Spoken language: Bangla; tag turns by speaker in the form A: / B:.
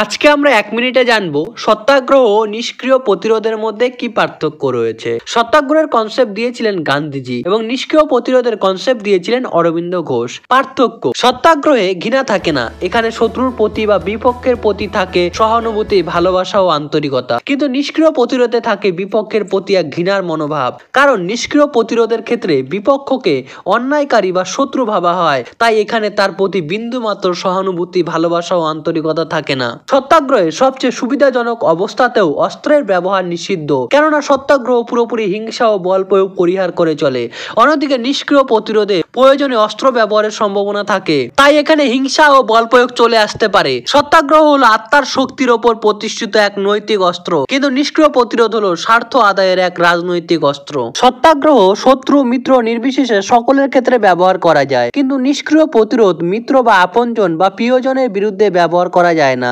A: আজকে আমরা 1 মিনিটে জানবো সত্যাগ্রহ ও নিষ্ক্রিয় প্রতিরোধের মধ্যে কি পার্থক্য রয়েছে। সত্যাগ্রহের কনসেপ্ট দিয়েছিলেন গান্ধীজি এবং নিষ্ক্রিয় প্রতিরোধের কনসেপ্ট দিয়েছিলেন অরবিন্দ ঘোষ। পার্থক্য: সত্যাগ্রহে ঘৃণা থাকে না, এখানে শত্রুর প্রতি বা বিপক্ষের প্রতি থাকে সহানুভূতি, ভালোবাসা ও আন্তরিকতা। কিন্তু নিষ্ক্রিয় প্রতিরোধে থাকে বিপক্ষের প্রতি এক ঘৃণার মনোভাব, কারণ নিষ্ক্রিয় প্রতিরোধের ক্ষেত্রে বিপক্ষকে অন্যায়কারী বা শত্রু ভাবা হয়, তাই এখানে তার প্রতি বিন্দুমাত্র সহানুভূতি, ভালোবাসা ও আন্তরিকতা থাকে না। সত্যাগ্রহে সবচেয়ে সুবিধাজনক অবস্থাতেও অস্ত্রের ব্যবহার নিষিদ্ধ, কেননা সত্যাগ্রহ পুরোপুরি হিংসা ও বল প্রয়োগ পরিহার করে চলে। অন্যদিকে নিষ্ক্রিয় প্রতিরোধে প্রয়োজনে অস্ত্র ব্যবহারের সম্ভাবনা থাকে, তাই এখানে হিংসা ও বল প্রয়োগ চলে আসতে পারে। সত্যাগ্রহ হলো আত্মার শক্তির ওপর প্রতিষ্ঠিত এক নৈতিক অস্ত্র, কিন্তু নিষ্ক্রিয় প্রতিরোধ হলো স্বার্থ আদায়ের এক রাজনৈতিক অস্ত্র। সত্যাগ্রহ শত্রু মিত্র নির্বিশেষে সকলের ক্ষেত্রে ব্যবহার করা যায়, কিন্তু নিষ্ক্রিয় প্রতিরোধ মিত্র বা আপনজন বা প্রিয়জনের বিরুদ্ধে ব্যবহার করা যায় না।